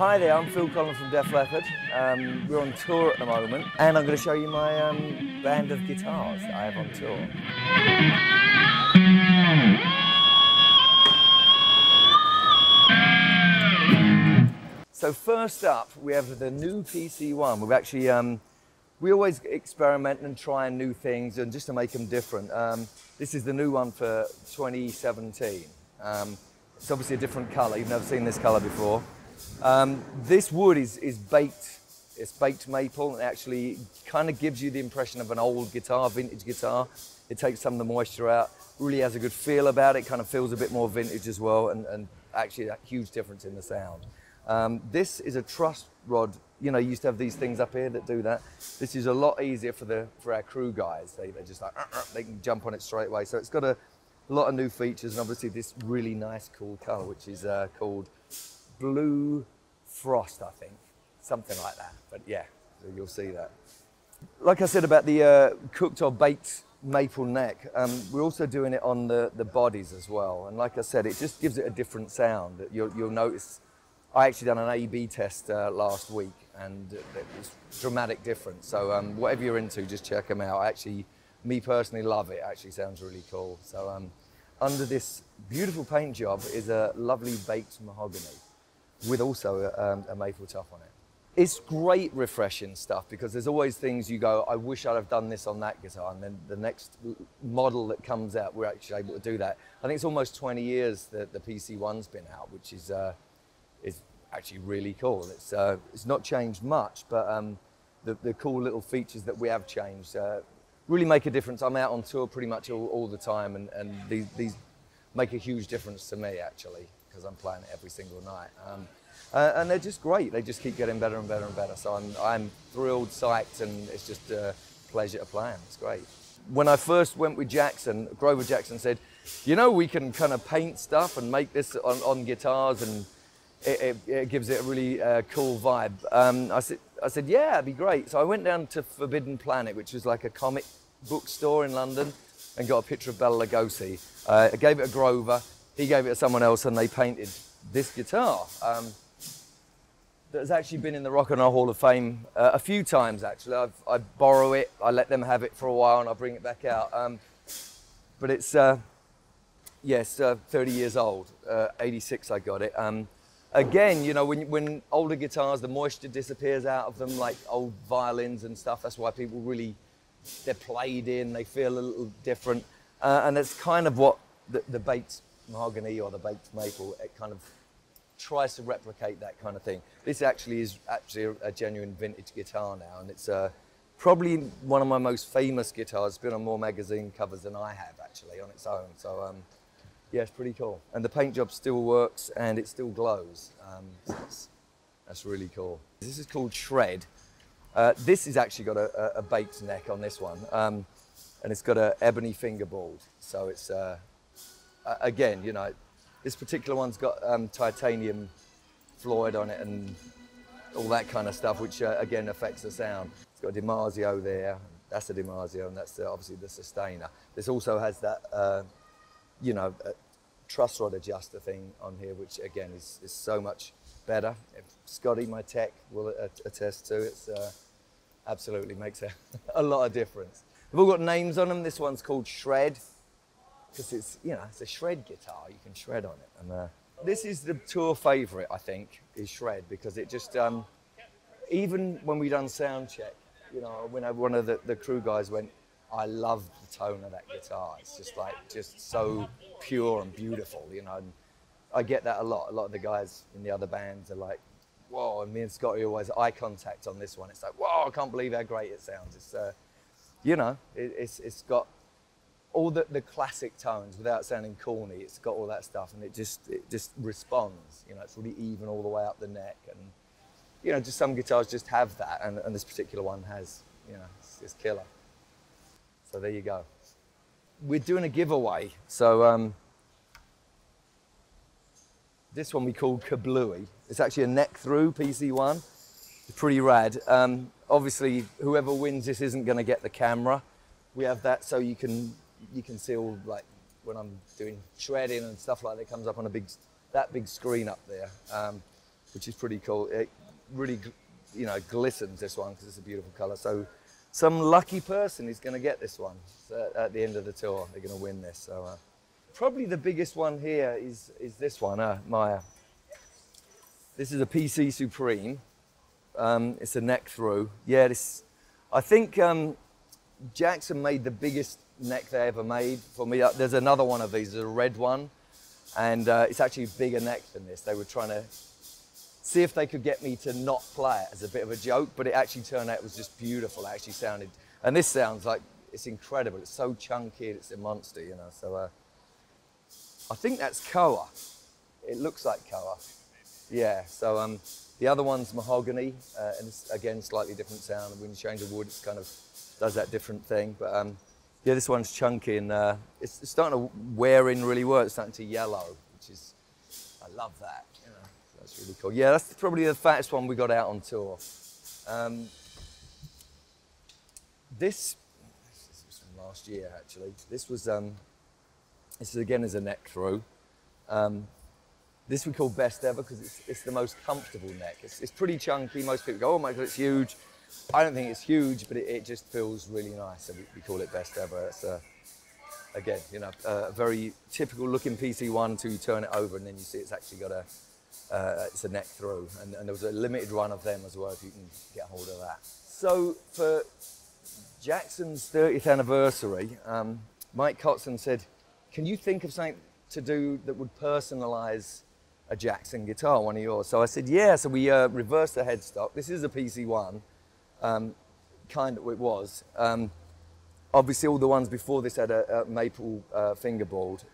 Hi there, I'm Phil Collen from Leppard. We're on tour at the moment, and I'm going to show you my band of guitars that I have on tour. So first up, we have the new PC1. We've actually, we always experiment and try new things, and just to make them different. This is the new one for 2017. It's obviously a different colour. You've never seen this colour before. This wood is baked. It's baked maple, and actually kind of gives you the impression of an old guitar, vintage guitar. It takes some of the moisture out, really has a good feel about it, kind of feels a bit more vintage as well, and actually a huge difference in the sound. This is a truss rod. You know, you used to have these things up here that do that. This is a lot easier for our crew guys. They're just like, they can jump on it straight away. So it's got a lot of new features, and obviously this really nice, cool color, which is called Blue Frost, I think. Something like that, but yeah, so you'll see that. Like I said about the cooked or baked maple neck, we're also doing it on the bodies as well. And like I said, it just gives it a different sound. You'll notice, I actually done an A/B test last week, and it was a dramatic difference. So whatever you're into, just check them out. Me personally love it. It actually sounds really cool. So under this beautiful paint job is a lovely baked mahogany with also a maple top on it. It's great refreshing stuff, because there's always things you go, I wish I'd have done this on that guitar, and then the next model that comes out, we're actually able to do that. I think it's almost 20 years that the PC1's been out, which is actually really cool. It's not changed much, but the cool little features that we have changed really make a difference. I'm out on tour pretty much all the time, and these make a huge difference to me, actually, because I'm playing it every single night. And they're just great. They just keep getting better and better and better. So I'm thrilled, psyched, and it's just a pleasure to play them. It's great. When I first went with Jackson, Grover Jackson said, you know, we can kind of paint stuff and make this on guitars, and it gives it a really cool vibe. I said, yeah, it'd be great. So I went down to Forbidden Planet, which was like a comic book store in London, and got a picture of Bela Lugosi. I gave it to Grover, he gave it to someone else, and they painted this guitar. That has actually been in the Rock and Roll Hall of Fame a few times, actually. I borrow it, I let them have it for a while, and I bring it back out. But it's, yes, 30 years old, 86 I got it. Again, you know, when older guitars, the moisture disappears out of them, like old violins and stuff. That's why people really, they're played in, they feel a little different. And that's kind of what the baked mahogany or the baked maple, it kind of tries to replicate that kind of thing. This actually is a genuine vintage guitar now, and it's probably one of my most famous guitars. It's been on more magazine covers than I have, actually, on its own. So yeah, it's pretty cool. And the paint job still works, and it still glows. So that's really cool. This is called Shred. This has actually got a baked neck on this one, and it's got an ebony fingerboard. So it's, again, you know, this particular one's got titanium Floyd on it and all that kind of stuff, which again affects the sound. It's got a DiMarzio there. That's a DiMarzio, and that's obviously the sustainer. This also has that, you know, truss rod adjuster thing on here, which again is so much better. If Scotty, my tech, will attest to it. Absolutely makes a lot of difference. They've all got names on them. This one's called Shred, because it's, you know, it's a shred guitar. You can shred on it. And this is the tour favorite, I think, is Shred, because it just, even when we done sound check, you know, when one of the crew guys went, I love the tone of that guitar. It's just like, just so pure and beautiful, you know. And I get that a lot. A lot of the guys in the other bands are like, whoa, and me and Scotty always eye contact on this one. It's like, whoa, I can't believe how great it sounds. It's, you know, it's got all the classic tones without sounding corny. It's got all that stuff, and it just responds. You know, it's really even all the way up the neck, and you know, just some guitars just have that, and this particular one has. You know, it's killer. So there you go. We're doing a giveaway. So this one we called Kablooey. It's actually a neck through PC1. It's pretty rad. Obviously, whoever wins this isn't going to get the camera. We have that so you can see all, like, when I'm doing shredding and stuff like that, it comes up on that big screen up there. which is pretty cool. It really, you know, glistens, this one, because it's a beautiful color. So some lucky person is going to get this one. So at the end of the tour, they're going to win this. So probably the biggest one here is this one, Maya. This is a PC Supreme. It's a neck through. Yeah, I think Jackson made the biggest neck they ever made for me. There's another one of these, a red one, and it's actually a bigger neck than this. They were trying to see if they could get me to not play it as a bit of a joke, but it actually turned out it was just beautiful. It actually sounded, and this sounds like, it's incredible. It's so chunky, it's a monster, you know. So I think that's Koa. It looks like Koa. Yeah, so the other one's mahogany, and it's, again, slightly different sound. When you change the wood, it kind of does that different thing. But yeah, this one's chunky, and it's starting to wear in really well. It's starting to yellow, which is, I love that. You know, that's really cool. Yeah, that's probably the fattest one we got out on tour. This was from last year, actually. This was, this again is a neck through. This we call best ever because it's the most comfortable neck. It's pretty chunky. Most people go, oh my God, it's huge. I don't think it's huge, but it just feels really nice. So we call it best ever. It's again, you know, a very typical looking PC1 until you turn it over and then you see it's actually got it's a neck through. And there was a limited run of them as well, if you can get hold of that. So for Jackson's 30th anniversary, Mike Cotson said, can you think of something to do that would personalize a Jackson guitar, one of yours? So I said, yeah. So we reversed the headstock. This is a PC1, kind of, it was. Obviously all the ones before this had a maple fingerboard.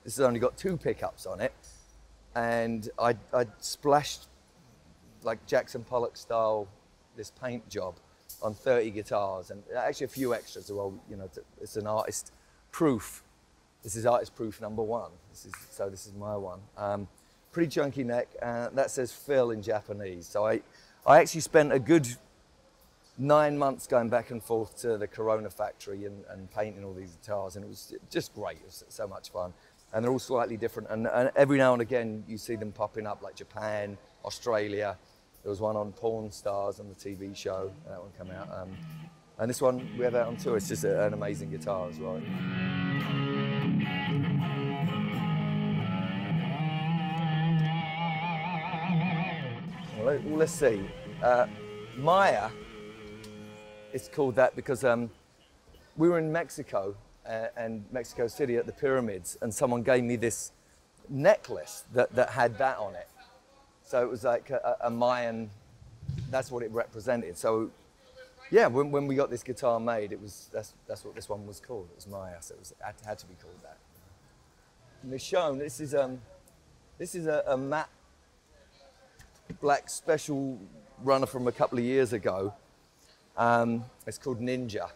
This has only got 2 pickups on it. And I splashed, like Jackson Pollock style, this paint job on 30 guitars, and actually a few extras as well. You know, it's an artist proof. This is artist proof #1. So this is my one. Pretty chunky neck. That says Phil in Japanese. So I actually spent a good 9 months going back and forth to the Corona factory and painting all these guitars, and it was just great. It was so much fun. And they're all slightly different. And every now and again, you see them popping up, like Japan, Australia. There was one on Pawn Stars on the TV show. That one came out. And this one we have out on tour. It's just an amazing guitar as well. Well, let's see. Maya, it's called that because we were in Mexico and Mexico City at the pyramids, and someone gave me this necklace that had that on it. So it was like a Mayan, that's what it represented. So yeah, when we got this guitar made, that's what this one was called. It was Maya, so it had to be called that. Michonne, this is a matte black special runner from a couple of years ago. It's called Ninja.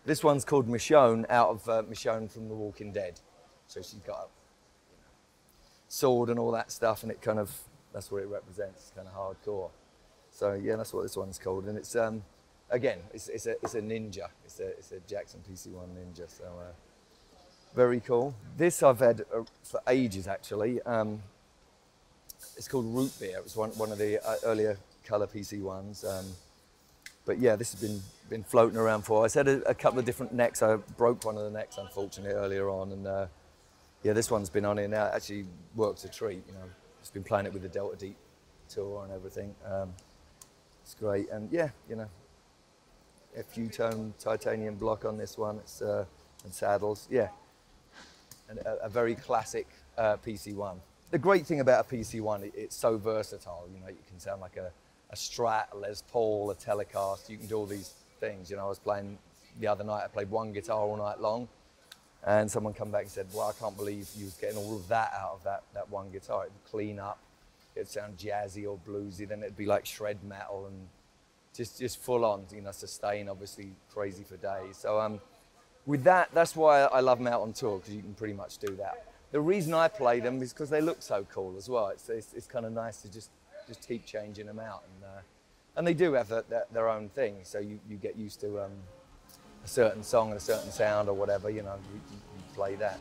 This one's called Michonne, out of Michonne from The Walking Dead. So she's got a sword and all that stuff, and it kind of, that's what it represents. It's kind of hardcore. So yeah, that's what this one's called, and it's again, it's a Ninja. It's a Jackson PC1 Ninja. So very cool. This I've had for ages actually. It's called Root Beer. It was one of the earlier color PC1s. But yeah, this has been floating around for. I said a couple of different necks. I broke one of the necks unfortunately earlier on, and yeah, this one's been on here now. It actually works a treat. You know, just been playing it with the Delta Deep tour and everything. It's great, and yeah, you know, a few tone titanium block on this one. It's and saddles, yeah, and a very classic PC1. The great thing about a PC1, it's so versatile. You know, you can sound like a Strat, a Les Paul, a Telecaster. You can do all these things. You know, I was playing the other night. I played one guitar all night long, and someone come back and said, "Well, I can't believe you was getting all of that out of that one guitar. It'd clean up. It'd sound jazzy or bluesy. Then it'd be like shred metal and just full on. You know, sustain, obviously crazy for days. So with that, that's why I love them out on tour, because you can pretty much do that. The reason I play them is because they look so cool as well. It's kind of nice to just keep changing them out, and they do have their own thing. So you get used to a certain song and a certain sound or whatever. You know, you play that.